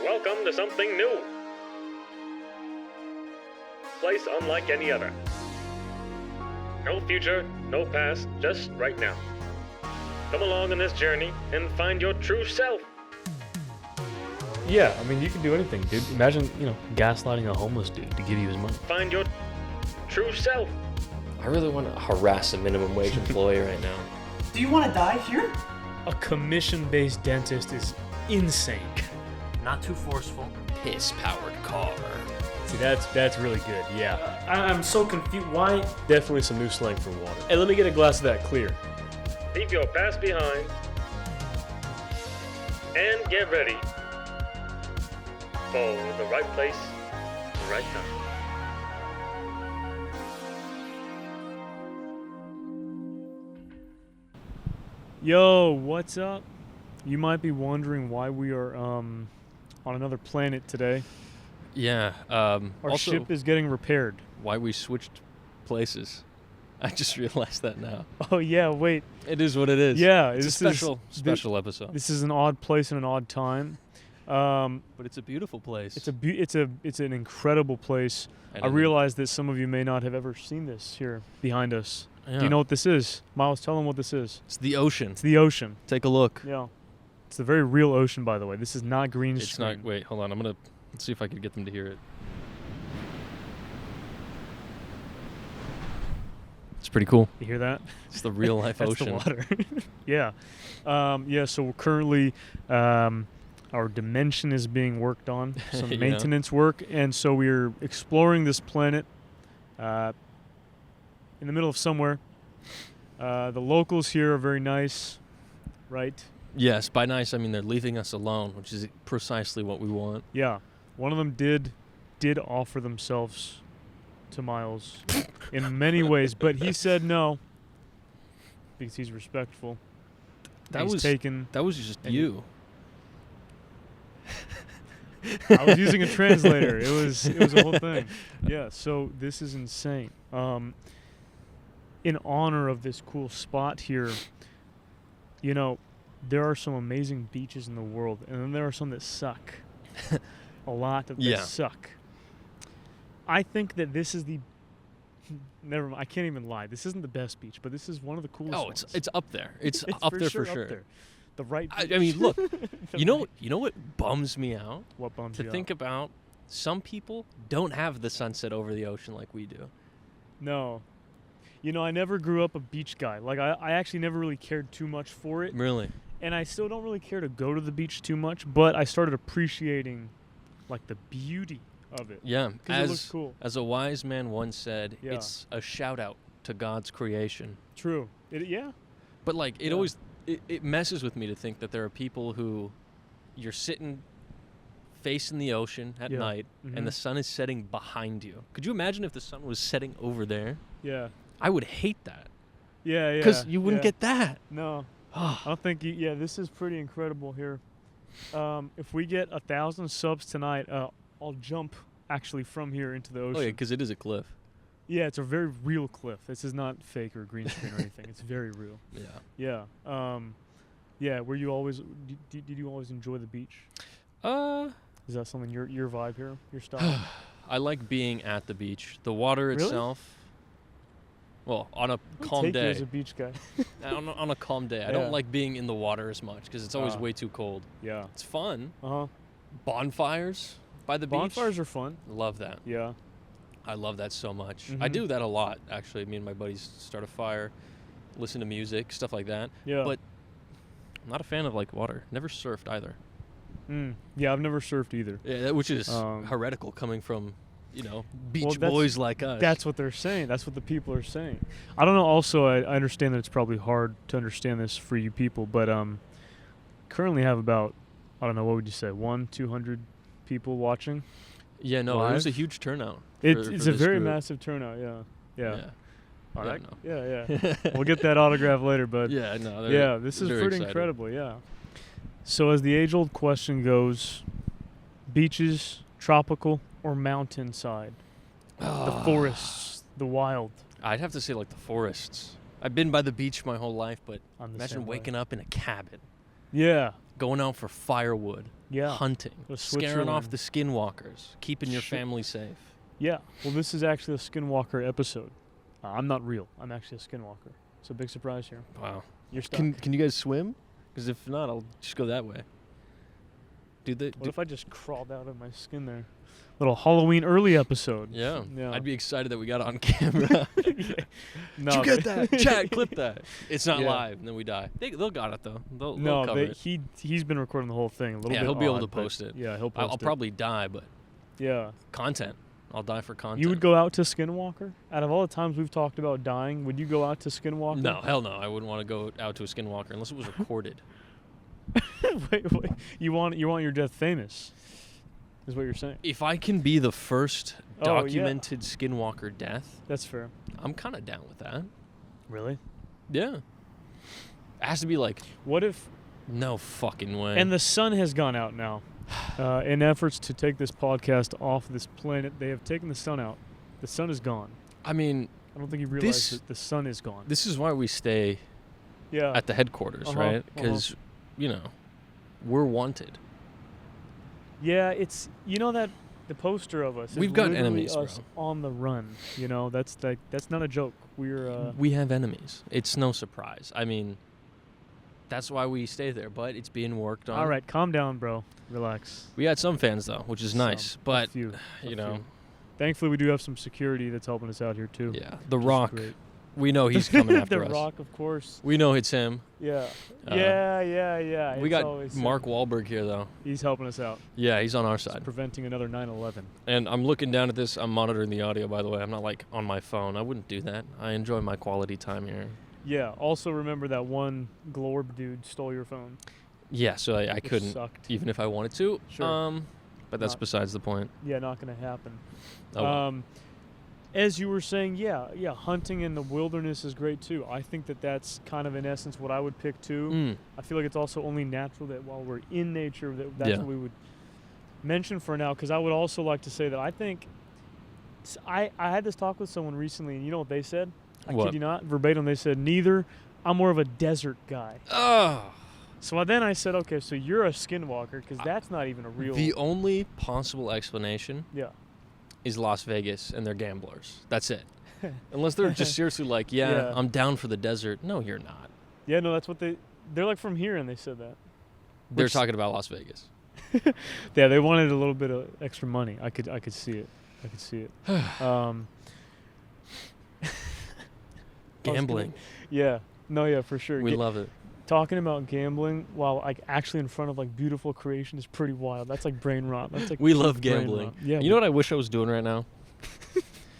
Welcome to something new. Place unlike any other. No future, no past, just right now. Come along on this journey and find your true self. Yeah, I mean, you can do anything, dude. Imagine, gaslighting a homeless dude to give you his money. Find your true self. I really want to harass a minimum wage employee right now. Do you want to die here? A commission-based dentist is insane. Not too forceful. Piss-powered car. See, that's really good, yeah. I'm so confused. Why? Definitely some new slang for water. Hey, let me get a glass of that clear. Leave your past behind. And get ready for the right place, the right time. Yo, what's up? You might be wondering why we are on another planet today. Yeah. Our also, ship is getting repaired. why we switched places. I just realized that now. Oh yeah, wait. It is what it is. Yeah, it's this a is- special episode. This is an odd place and an odd time. But it's a beautiful place. It's an incredible place. And I realize that some of you may not have ever seen this here behind us. Yeah. Do you know what this is? Miles, tell them what this is. It's the ocean. It's the ocean. Take a look. Yeah. It's the very real ocean, by the way. This is not green It's screen. not. Wait, hold on. Let's see if I can get them to hear it. It's pretty cool. You hear that? It's the real life That's ocean. the water. Yeah. So we're currently, our dimension is being worked on, some Yeah. maintenance work, and so we're exploring this planet in the middle of somewhere. The locals here are very nice, right? Yes, by nice I mean they're leaving us alone, which is precisely what we want. Yeah. One of them did offer themselves to Miles in many ways, but he said no because he's respectful. That He's was taken. That was just and you. I was using a translator. It was a whole thing. Yeah, so this is insane. In honor of this cool spot here, there are some amazing beaches in the world, and then there are some that suck. A lot of that suck. I think that this is the... Never mind, I can't even lie. This isn't the best beach, but this is one of the coolest ones. It's up there. It's up there for sure. Up there. The right I beach. mean, look. The You know right- what bums me out? What bums To you think out? about some people don't have the sunset over the ocean like we do. No. I never grew up a beach guy. Like, I actually never really cared too much for it. Really? And I still don't really care to go to the beach too much, but I started appreciating, like, the beauty of it. Yeah. Because it looks cool. As a wise man once said, Yeah. it's a shout out to God's creation. True. Yeah. But like it Yeah. always it messes with me to think that there are people who you're sitting facing the ocean at Yeah. night Mhm. and the sun is setting behind you. Could you imagine if the sun was setting over there? Yeah. I would hate that. Yeah, yeah. Because you wouldn't yeah. get that. No. I don't think this is pretty incredible here. If we get 1,000 subs tonight, I'll jump actually from here into the ocean. Oh yeah, because it is a cliff. Yeah, it's a very real cliff. This is not fake or green screen or anything. It's very real. Yeah. Yeah. Were you always? Did you always enjoy the beach? Is that something your vibe here? Your style? I like being at the beach. The water Really? itself. Well, on a I'll calm take you day. as a beach guy. on a calm day. I Yeah. don't like being in the water as much because it's always Ah. way too cold. Yeah. It's fun. Uh-huh. Bonfires by the beach. Bonfires are fun. Love that. Yeah. I love that so much. I Mhm. do that a lot, actually. Me and my buddies start a fire, listen to music, stuff like that. Yeah. But I'm not a fan of like water. Never surfed either. Yeah, I've never surfed either. Yeah, which is Um, heretical coming from, beach Well, that's- boys like us. That's what they're saying. That's what the people are saying. I don't know. Also, I understand that it's probably hard to understand this for you people, but currently have about, I don't know, what would you say, 200 people watching? Yeah, no, it was a live. huge turnout. It's for a this very group. massive turnout. Yeah. All Yeah, right. no. Yeah. We'll get that autograph later, but Yeah, no. yeah, this is very pretty excited. incredible. Yeah. So as the age-old question goes, beaches, tropical or mountainside? The forests, the wild. I'd have to say like the forests. I've been by the beach my whole life, but I'm the imagine same way. waking up in a cabin. Yeah. going out for firewood, Yeah. hunting, Go scaring off Switzerland. the skinwalkers, keeping your Sure. family safe. Yeah. Well, this is actually a Skinwalker episode. I'm not real. I'm actually a Skinwalker. It's a big surprise here. Wow. You're stuck. Can you guys swim? Because if not, I'll just go that way. What if I just crawled out of my skin there? Little Halloween early episode. Yeah. Yeah. I'd be excited that we got it on camera. No, Did you get they- that? Chat, clip that. It's not Yeah. live, and then we die. They'll got it though. They'll No, cover it. he's been recording the whole thing. A little Yeah, bit he'll be able odd, to but post it. Yeah, he'll post I'll it. probably die, but Yeah. content. I'll die for content. You would go out to Skinwalker? Out of all the times we've talked about dying, would you go out to Skinwalker? No, hell no. I wouldn't want to go out to a skinwalker unless it was recorded. wait. You want your death famous? Is what you're saying? If I can be the first Oh, yeah. documented skinwalker death, That's fair. I'm kind of down with that. Really? Yeah. It has to be like, What if? no fucking way. And the sun has gone out now. In efforts to take this podcast off this planet, they have taken the sun out. The sun is gone. I mean, I don't think you realize This- that the sun is gone. this is why we stay Yeah. at the headquarters, Uh-huh, right? uh-huh. Because, we're wanted. Yeah, it's that the poster of us. is We've got literally enemies, us on the run. That's not a joke. We're We have enemies. It's no surprise. I mean, that's why we stay there, but it's being worked on. all right. Calm down, bro. Relax. We had some fans, though, which is Some, nice. a But, few, a you know, few. Thankfully, we do have some security that's helping us out here too. yeah. The which is Rock, great. we know he's coming after The us. Rock, of course. We know it's him. Yeah. Uh, Yeah. We It's got always Mark him. Wahlberg here, though. He's helping us out. Yeah, he's on our Just side. preventing another 9/11. And I'm looking down at this. I'm monitoring the audio, by the way. I'm not, like, on my phone. I wouldn't do that. I enjoy my quality time here. Yeah. Also, remember that one Glorb dude stole your phone. Yeah, so I which couldn't, Sucked. even if I wanted to. Sure. But that's Not- besides the point. Yeah, not gonna happen. Oh, well. As you were saying, yeah, hunting in the wilderness is great too. I think that's kind of in essence what I would pick too. Mm. I feel like it's also only natural that while we're in nature, that's Yeah. what we would mention for now. Because I would also like to say that I think I had this talk with someone recently, and you know what they said? I What? kid you not, verbatim. They said, "Neither. I'm more of a desert guy." Oh. So then I said, "Okay, so you're a skinwalker, because that's not even a real." The only possible explanation yeah. is Las Vegas and they're gamblers. That's it. Unless they're just seriously like, yeah, I'm down for the desert. No, you're not. Yeah, no, that's what they're like from here, and they said that. They're Which- talking about Las Vegas. Yeah, they wanted a little bit of extra money. I could see it. I could see it. Gambling. Yeah. No, yeah, for sure. We love it. Talking about gambling while like actually in front of like beautiful creation is pretty wild. That's like brain rot. That's like We peak love brain gambling. rot. Yeah. You know what I wish I was doing right now?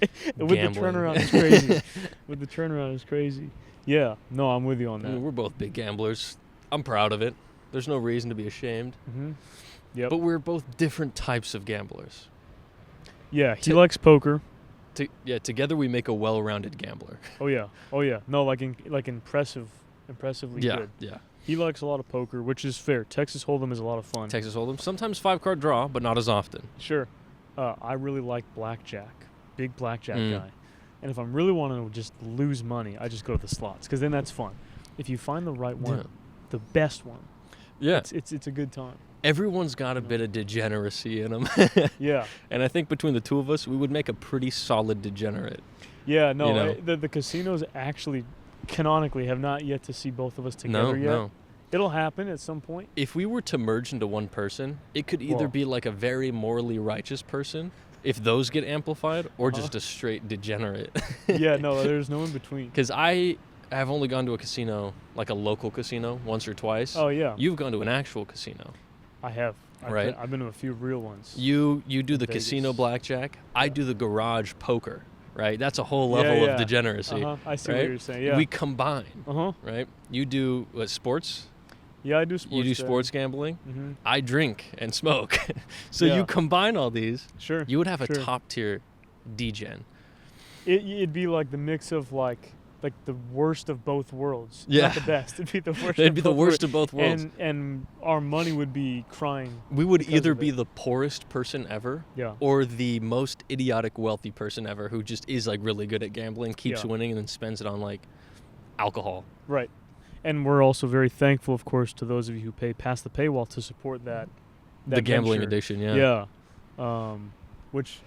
with the Gambling. turnaround is crazy. With the turnaround is crazy. Yeah. No, I'm with you on I that. mean, we're both big gamblers. I'm proud of it. There's no reason to be ashamed. Mm-hmm. Yep. But we're both different types of gamblers. Yeah, he to- likes poker. Together we make a well-rounded gambler. Oh yeah. No, like impressively Yeah, good. yeah. He likes a lot of poker, which is fair. Texas Hold'em is a lot of fun. Texas Hold'em. Sometimes 5-card draw, but not as often. Sure. I really like blackjack. Big blackjack Mm. guy. And if I'm really wanting to just lose money, I just go to the slots, because then that's fun. If you find the right one, Yeah. the best one, Yeah. it's a good time. Everyone's got a bit of degeneracy in them. Yeah. And I think between the two of us, we would make a pretty solid degenerate. Yeah, no, You know? the casinos actually canonically have not yet to see both of us together No, yet. no. It'll happen at some point. If we were to merge into one person, it could either Whoa. be like a very morally righteous person, if those get amplified, or Uh-huh. just a straight degenerate. Yeah, no, there's no in between. Because I have only gone to a casino, like a local casino, once or twice. Oh yeah, You've gone to an actual casino. I have. Right. I've been to a few real ones. You do the Vegas. casino blackjack. I Yeah. do the garage poker, right? That's a whole Yeah, level yeah. of degeneracy. Uh-huh. I see right? what you're saying. Yeah. We combine, Uh-huh. right? You do what, sports? Yeah, I do sports. You do sports gambling. Mm-hmm. I drink and smoke. So Yeah. you combine all these, Sure. you would have a sure. top tier degen. It'd be like the mix of like the worst of both worlds. Yeah. Not the best. It'd be the worst. They'd of be the both worst worlds. of both worlds. And our money would be crying. We would because either of be it. the poorest person ever, Yeah. or the most idiotic wealthy person ever, who just is like really good at gambling, keeps Yeah. winning, and then spends it on like alcohol. Right. And we're also very thankful, of course, to those of you who pay past the paywall to support that The gambling venture. addiction, yeah. Yeah. Which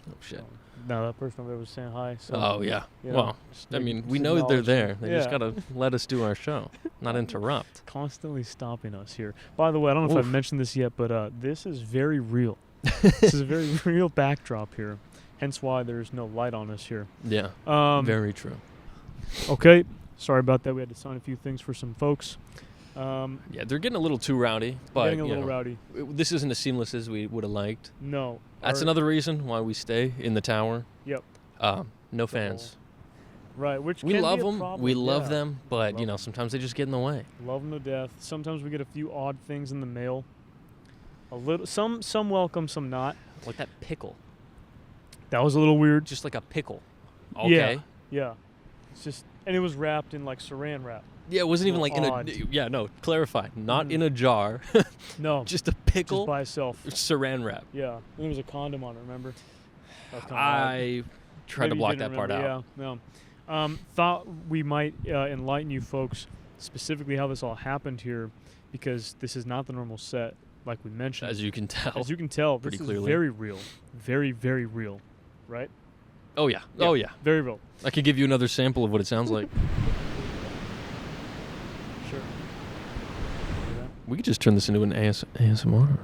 Oh, shit. no, that person over there was saying hi. So, Oh, yeah. you know, Well, just I like, mean, just we know they're acknowledge there. them. They Yeah. just got to let us do our show, not interrupt. Constantly stopping us here. By the way, I don't know if Oof. I've mentioned this yet, but this is very real. This is a very real backdrop here. Hence why there's no light on us here. Yeah, very true. Okay. Sorry about that. We had to sign a few things for some folks. Yeah, they're getting a little too rowdy, but Getting a you little know, rowdy. this isn't as seamless as we would have liked. No. That's another reason why we stay in the tower. Yep. No fans. Right, which We can love be a them. problem. We love yeah. them, but Love you know, 'em. sometimes they just get in the way. Love them to death. Sometimes we get a few odd things in the mail. A little, some welcome, some not. Like that pickle, That was a little weird. just like a pickle. Okay. Yeah. It's just, and it was wrapped in like saran wrap. Yeah, it wasn't even like Odd. in a. Yeah, no. Clarify. Not Mhm. in a jar. No, just a just pickle. by itself. Saran wrap. Yeah, and there was a condom on it. Remember? That was kinda odd. I tried to Maybe you block didn't that part out. remember, Yeah, no. Thought we might enlighten you folks specifically how this all happened here, because this is not the normal set, like we mentioned. As you can tell. As you can tell, pretty this is clearly. very real, very, very real, right? Oh yeah. Yeah. Oh yeah. Very real. I could give you another sample of what it sounds like. Sure. We could just turn this into an ASMR.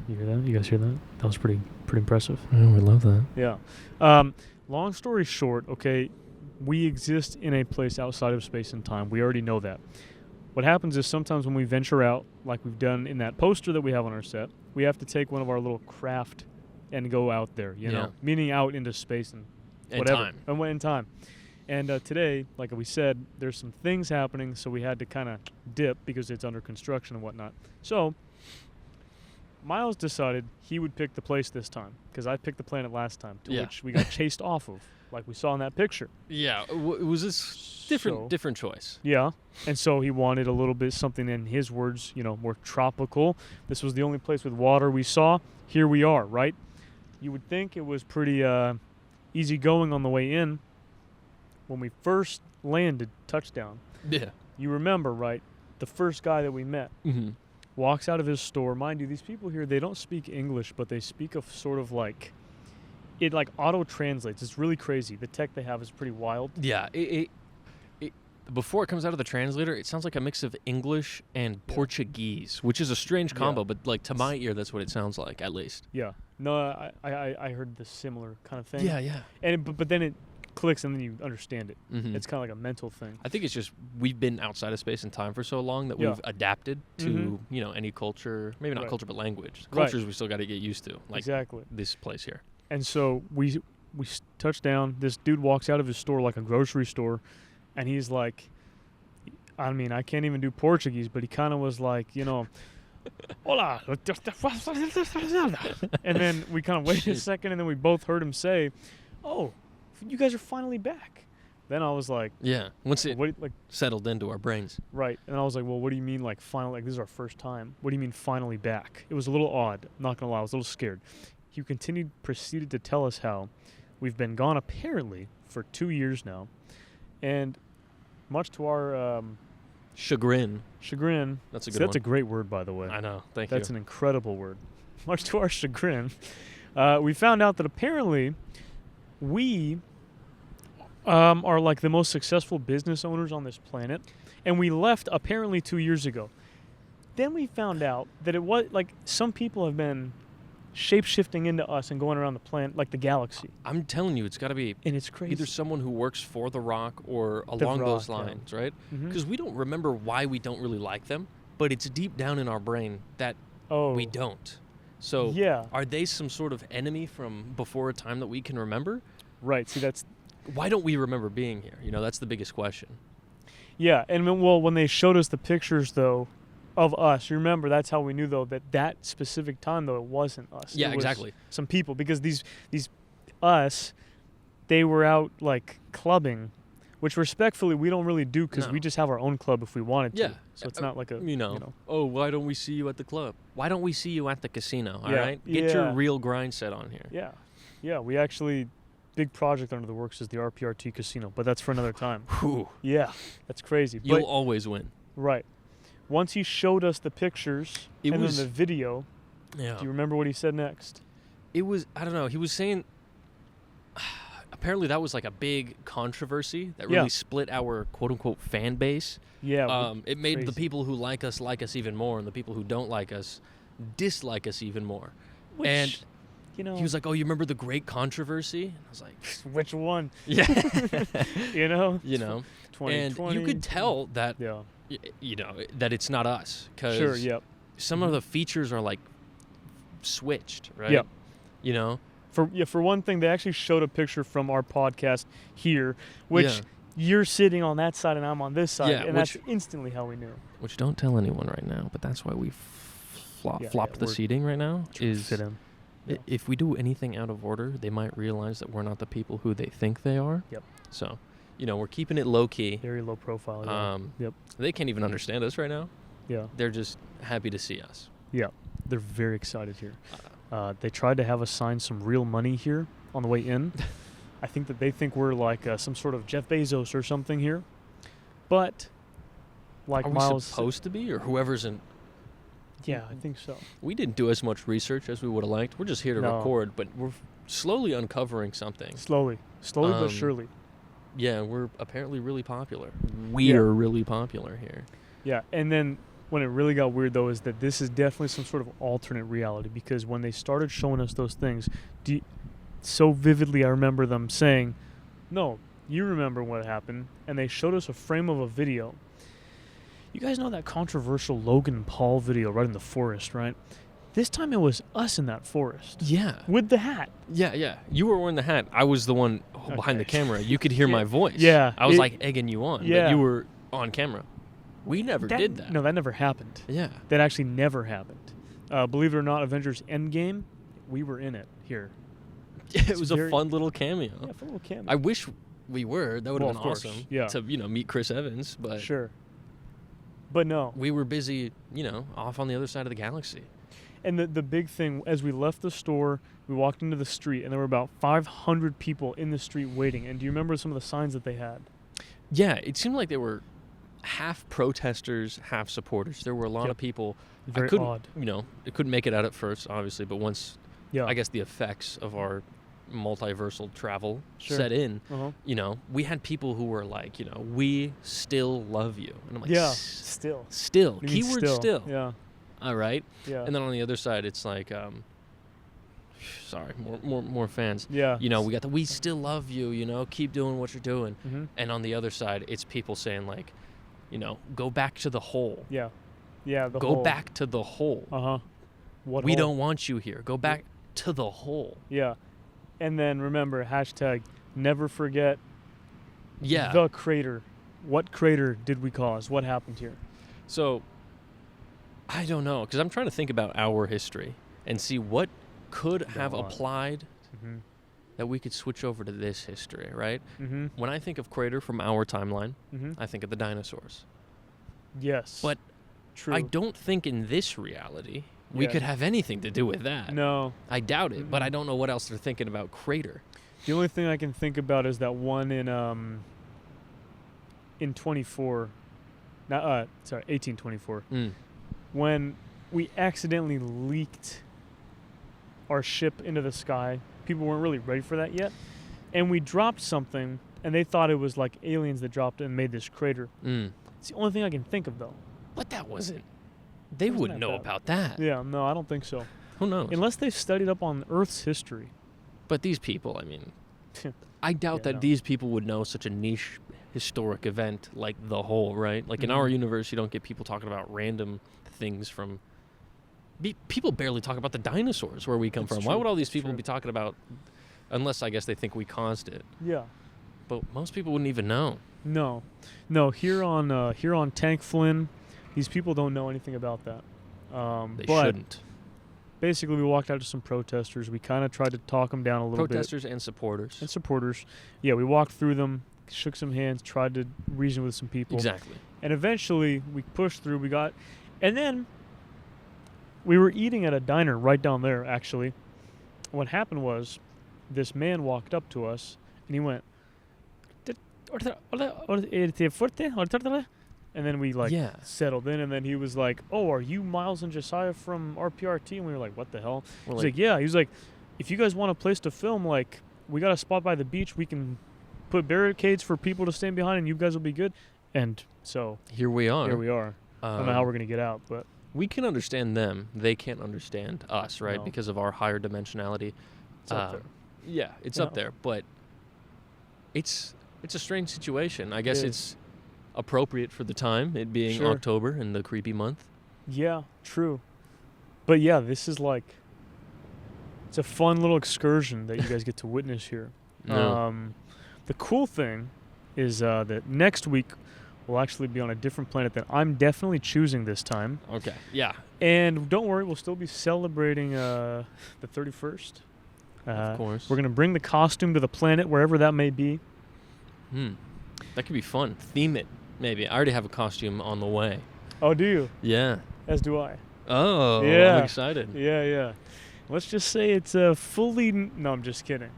You hear that? You guys hear that? That was pretty impressive. Yeah, we love that. Yeah. Long story short, okay, we exist in a place outside of space and time. We already know that. What happens is sometimes when we venture out, like we've done in that poster that we have on our set, we have to take one of our little craft and go out there, you Yeah. know, meaning out into space and And whatever. time. And in time. And today, like we said, there's some things happening, so we had to kind of dip because it's under construction and whatnot. So Miles decided he would pick the place this time because I picked the planet last time, to Yeah. which we got chased off of, like we saw in that picture. Yeah. Was this different? So- Different choice. Yeah. And so he wanted a little bit something, in his words, you know, more tropical. This was the only place with water we saw. Here we are, right? You would think it was pretty easy going on the way in. When we first landed, touchdown, Yeah. you remember, right? The first guy that we met Mm-hmm. walks out of his store. Mind you, these people here, they don't speak English, but they speak of sort of like, it like auto translates. It's really crazy. The tech they have is pretty wild. Yeah. It before it comes out of the translator, it sounds like a mix of English and Yeah. Portuguese, which is a strange Yeah. combo, but like to my ear, that's what it sounds like, at least. Yeah. No, I heard the similar kind of thing. Yeah. And but then it clicks and then you understand it. Mm-hmm. It's kind of like a mental thing. I think it's just we've been outside of space and time for so long that Yeah. we've adapted to Mhm. you know any culture, maybe not Right. culture but language. Right. Cultures we still got to get used to, like Exactly. this place here. And so we touch down. This dude walks out of his store, like a grocery store, and he's like, I mean, I can't even do Portuguese, but he kind of was like, you know, hola. And then we kind of waited a Jeez. second, and then we both heard him say, oh, you guys are finally back. Then I was like, Yeah, once it what, like, settled into our brains. right. And I was like, well, what do you mean, like, finally? Like, this is our first time. What do you mean, finally back? It was a little odd. I'm not going to lie. I was a little scared. He proceeded to tell us how we've been gone, apparently, for 2 years now. And much to our Chagrin. chagrin. That's a So good that's a one. great word, by the way. I know. Thank That's you. an incredible word. Much to our chagrin, we found out that apparently we are like the most successful business owners on this planet, and we left apparently 2 years ago. Then we found out that it was like some people have been shape-shifting into us and going around the planet, like the galaxy, I'm telling you, it's got to be and it's crazy. either someone who works for The Rock or The along those Rock, yeah. lines, right? Mhm. Because we don't remember why we don't really like them, but it's deep down in our brain that Oh, we don't. So yeah, are they some sort of enemy from before a time that we can remember? right. See, that's Why don't we remember being here? You know, that's the biggest question. yeah. And when they showed us the pictures though of us, you remember that's how we knew though that specific time though it wasn't us. Yeah, It was exactly. some people, because these us, they were out like clubbing, which respectfully we don't really do because No. we just have our own club if we wanted to. Yeah. So it's not like a You know, oh, why don't we see you at the club? Why don't we see you at the casino? All Yeah, right, get your yeah. real grind set on here. yeah, we actually big project under the works is the RPRT casino, but that's for another time. Whew. Yeah, that's crazy. You'll But, always win. right. Once he showed us the pictures It and was- then the video, Yeah. do you remember what he said next? It was, I don't know, he was saying, apparently that was like a big controversy that really Yeah. split our quote-unquote fan base. Yeah. It made the crazy. people who like us even more, and the people who don't like us dislike us even more. Which, and you know, he was like, "Oh, you remember the great controversy?" And I was like, which one? "Yeah." You know? You know, and 2020. you could tell that, Yeah. you know, that it's not us, because Sure, yep. some of the features are like switched, right? Yep. You know, For one thing, they actually showed a picture from our podcast here, which Yeah. you're sitting on that side and I'm on this side, Yeah, and which- that's instantly how we knew. which don't tell anyone right now, but that's why we Yeah, flopped the we're seating right now. trying to Is fit in. Yeah. if we do anything out of order, they might realize that we're not the people who they think they are. Yep. So, you know, we're keeping it low key. Very low profile. Yeah. Yep. They can't even understand us right now. Yeah. They're just happy to see us. Yeah. They're very excited here. They tried to have us sign some real money here on the way in. I think that they think we're like some sort of Jeff Bezos or something here. But, like Are we Miles. supposed to be, or whoever's in? Yeah, I think so. We didn't do as much research as we would have liked. We're just here to No. record, but we're slowly uncovering something. Slowly but Um, surely. Yeah, we're apparently really popular. We're really popular here. Yeah, and then when it really got weird, though, is that this is definitely some sort of alternate reality, because when they started showing us those things, so vividly I remember them saying, no, you remember what happened, and they showed us a frame of a video. You guys know that controversial Logan Paul video right in the forest, right? This time it was us in that forest. Yeah. With the hat. Yeah. You were wearing the hat. I was the one behind the Okay. camera. You could hear Yeah. my voice. Yeah, I was it- like egging you on, Yeah. but you were on camera. We never did that. No, that never happened. Yeah. That actually never happened. Believe it or not, Avengers Endgame, we were in it here. It was a very- fun little cameo. Yeah, for a little cameo. I wish we were. That would have Well, been of course, awesome. yeah. To, meet Chris Evans, but Sure. But no. we were busy, off on the other side of the galaxy. And the big thing, as we left the store, we walked into the street, and there were about 500 people in the street waiting. And do you remember some of the signs that they had? Yeah, it seemed like they were half protesters, half supporters. There were a lot Yep. of people. Very I couldn't, odd. it couldn't make it out at first, obviously, but once, Yeah. I guess, the effects of our multiversal travel Sure. set in, Uh-huh. we had people who were like, we still love you. And I'm like, Yeah. Still. Still. You mean Keyword still. Yeah. All right. Yeah. And then on the other side, it's like, sorry, more fans. Yeah. We got we still love you, keep doing what you're doing. Mm-hmm. And on the other side, it's people saying like, go back to the hole. Yeah. Yeah. The Go whole- back to the hole. Uh-huh. What We hole? don't want you here. Go back to the hole. Yeah. And then remember, hashtag never forget Yeah. the crater. What crater did we cause? What happened here? So, I don't know, because I'm trying to think about our history and see what could have lot. applied Mm-hmm. that we could switch over to this history, right? Mm-hmm. When I think of crater from our timeline, Mm-hmm. I think of the dinosaurs. Yes. But True. I don't think in this reality we Yeah. could have anything to do with that. No. I doubt it, but Mm-mm. I don't know what else they're thinking about crater. The only thing I can think about is that one in 24, 1824, when we accidentally leaked our ship into the sky. People weren't really ready for that yet, and we dropped something, and they thought it was like aliens that dropped it and made this crater. It's the only thing I can think of, though. But that wasn't. They Wasn't wouldn't that know bad. about that. Yeah, no, I don't think so. Who knows? Unless they've studied up on Earth's history. But these people, I mean, I doubt Yeah, that no. these people would know such a niche historic event like the whole, right? Like in our Mhm. universe, you don't get people talking about random things from. People barely talk about the dinosaurs where we come It's from. Why true, would all these it's people true. be talking about? Unless I guess they think we caused it. Yeah. But most people wouldn't even know. No. Here on Tank Flynn, these people don't know anything about that. They but shouldn't. basically, we walked out to some protesters. We kind of tried to talk them down a little Protesters and supporters. bit. And supporters. Yeah, we walked through them, shook some hands, tried to reason with some people. Exactly. And eventually, we pushed through. And then we were eating at a diner right down there, actually. What happened was, this man walked up to us, and he went, and then we settled in, and then he was like, "Oh, are you Miles and Josiah from RPRT?" And we were like, "What the hell?" He's like, "Yeah." He was like, "If you guys want a place to film, like, we got a spot by the beach. We can put barricades for people to stand behind, and you guys will be good." And so here we are. I don't know how we're gonna get out, but we can understand them. They can't understand us, right? No. Because of our higher dimensionality. it's up there. Yeah, it's up there, but it's a strange situation. I guess it's appropriate for the time, it being October and the creepy month. Yeah, true. But yeah, this is like, it's a fun little excursion that you guys get to witness here. No. The cool thing is that next week we'll actually be on a different planet that I'm definitely choosing this time. Okay. Yeah. And don't worry, we'll still be celebrating the 31st. Of course. We're going to bring the costume to the planet, wherever that may be. That could be fun. Theme it, maybe. I already have a costume on the way. Oh, do you? Yeah. As do I. Oh, yeah. I'm excited. Yeah. Let's just say it's fully... No, I'm just kidding.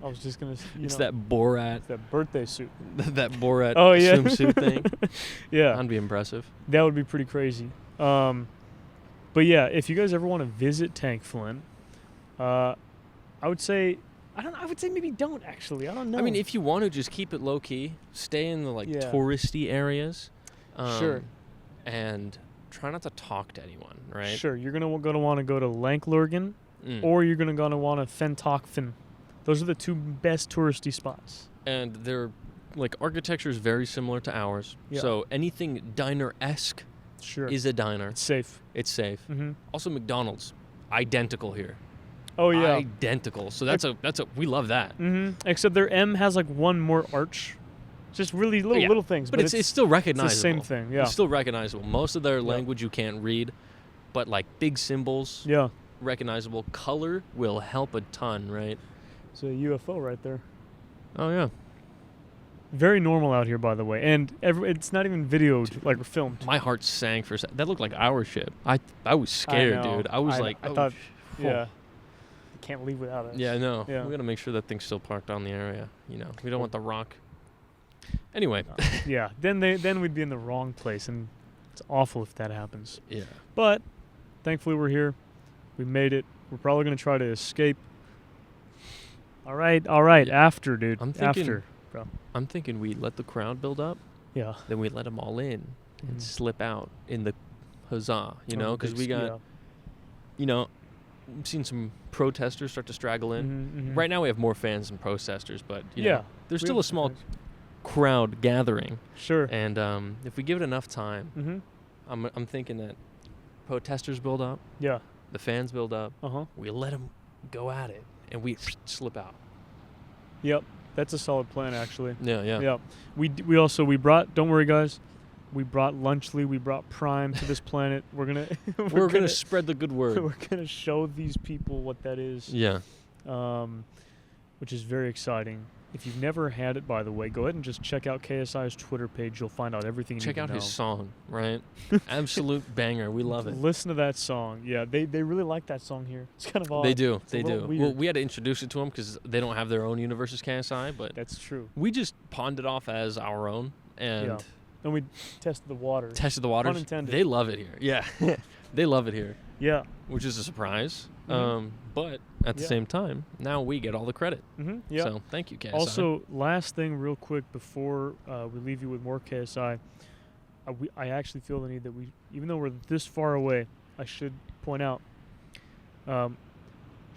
I was just going to... It's that Borat... It's that birthday suit. that Borat swimsuit thing. Yeah. That'd be impressive. That would be pretty crazy. But yeah, if you guys ever want to visit Tank Flynn, I would say... I would say maybe don't, actually. I don't know. I mean, if you want to, just keep it low-key. Stay in the, touristy areas. Sure. And try not to talk to anyone, right? Sure. You're going to want to go to Lanklurgan, or you're going to want to Fentokfen. Those are the two best touristy spots. And their architecture is very similar to ours. Yeah. So anything diner-esque is a diner. It's safe. Mm-hmm. Also, McDonald's, identical here. Oh yeah, identical. So that's a we love that. Mm-hmm. Except their M has one more arch. Just really little things. But it's still recognizable. It's the same thing. Yeah. It's still recognizable. Most of their language you can't read, but big symbols. Yeah. Recognizable. Color will help a ton, right? It's a UFO right there. Oh yeah. Very normal out here, by the way, and it's not even videoed, filmed. My heart sank for a second. That looked like our ship. I was scared, dude. I was I thought, yeah. Can't leave without us. Yeah, I know. Yeah. We gotta make sure that thing's still parked on the area. We don't want the rock. Anyway. Yeah. Then we'd be in the wrong place, and it's awful if that happens. Yeah. But thankfully we're here. We made it. We're probably gonna try to escape. All right. Yeah. After, dude. After, bro. I'm thinking we let the crowd build up. Yeah. Then we let them all in and slip out in the huzzah. Because we got. We've seen some protesters start to straggle in. Mm-hmm. Right now we have more fans than protesters, but there's still a small crowd gathering. Sure. And if we give it enough time, I'm thinking that protesters build up. Yeah. The fans build up. Uh-huh. We let them go at it, and we slip out. Yep. That's a solid plan, actually. Yeah. We brought. Don't worry, guys. We brought Lunchly. We brought Prime to this planet. We're gonna spread the good word. We're gonna show these people what that is. Yeah. Which is very exciting. If you've never had it, by the way, go ahead and just check out KSI's Twitter page. You'll find out everything you need to know. Check out his song, right? Absolute banger. We love it. Listen to that song. Yeah, they really like that song here. It's kind of odd. They do. They do. Weird. Well, we had to introduce it to them because they don't have their own universe as KSI, but that's true. We just pawned it off as our own, and. Yeah. And we tested the waters. Pun intended. They love it here. Yeah. They love it here. Yeah. Which is a surprise. Mm-hmm. But at the same time, now we get all the credit. Mm-hmm. Yeah. So thank you, KSI. Also, last thing real quick before we leave you with more KSI, I actually feel the need that even though we're this far away, I should point out,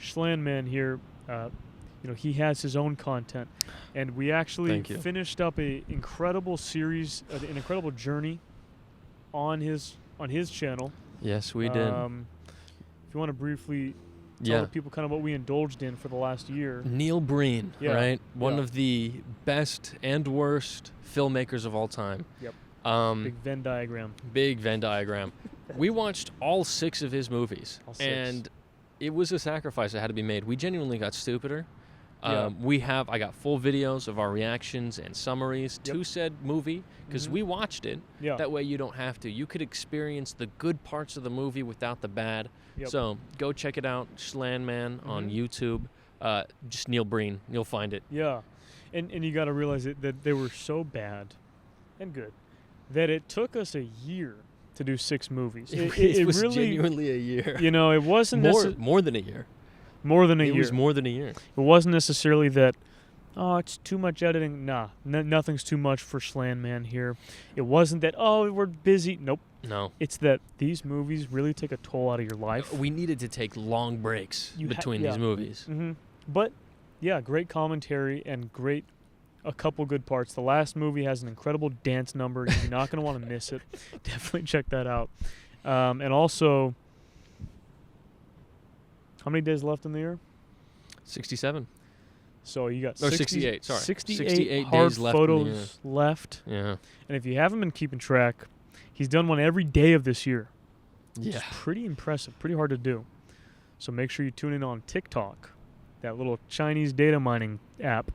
Schlandman here, he has his own content, and we actually finished up an incredible series, an incredible journey on his channel. Yes, we did. If you want to briefly tell the people kind of what we indulged in for the last year. Neil Breen, right? One of the best and worst filmmakers of all time. Yep. Big Venn diagram. We watched all 6 of his movies, and it was a sacrifice that had to be made. We genuinely got stupider. I got full videos of our reactions and summaries to said movie because we watched it. Yeah. That way you don't have to. You could experience the good parts of the movie without the bad. Yep. So go check it out, Schlandman on YouTube. Just Neil Breen. You'll find it. Yeah. And you got to realize that they were so bad and good that it took us a year to do 6 movies. It was really, genuinely a year. You know, it wasn't more than a year. More than a year. It was more than a year. It wasn't necessarily that, oh, it's too much editing. Nah, nothing's too much for Slan Man here. It wasn't that, oh, we're busy. Nope. No. It's that these movies really take a toll out of your life. We needed to take long breaks between these movies. Mm-hmm. But, yeah, great commentary and a couple good parts. The last movie has an incredible dance number. You're not going to want to miss it. Definitely check that out. And also, how many days left in the year? 67. So you got 68, sorry. 68 hard days photos left. Yeah. And if you haven't been keeping track, he's done one every day of this year. Yeah. It's pretty impressive, pretty hard to do. So make sure you tune in on TikTok, that little Chinese data mining app,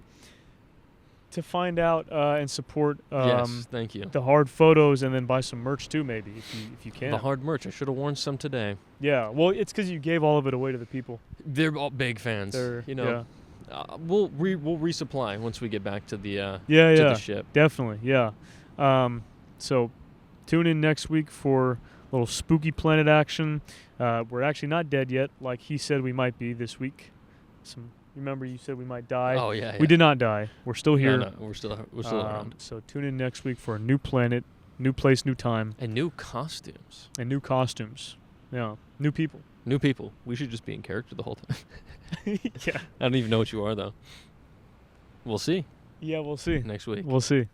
to find out and support yes, thank you. the hard photos, and then buy some merch too, maybe, if you can. The hard merch. I should have worn some today. Yeah, well, it's because you gave all of it away to the people. They're all big fans. Yeah. We'll resupply once we get back to the to yeah, the ship. Definitely, yeah. So tune in next week for a little Spooky Planet action. We're actually not dead yet, like he said we might be this week. Remember, you said we might die. Oh yeah. We did not die. We're still here. No, we're still around. So tune in next week for a new planet, new place, new time, And new costumes. and new costumes. Yeah, new people. New people. We should just be in character the whole time. Yeah. I don't even know what you are though. We'll see Yeah, we'll see. next week. We'll see.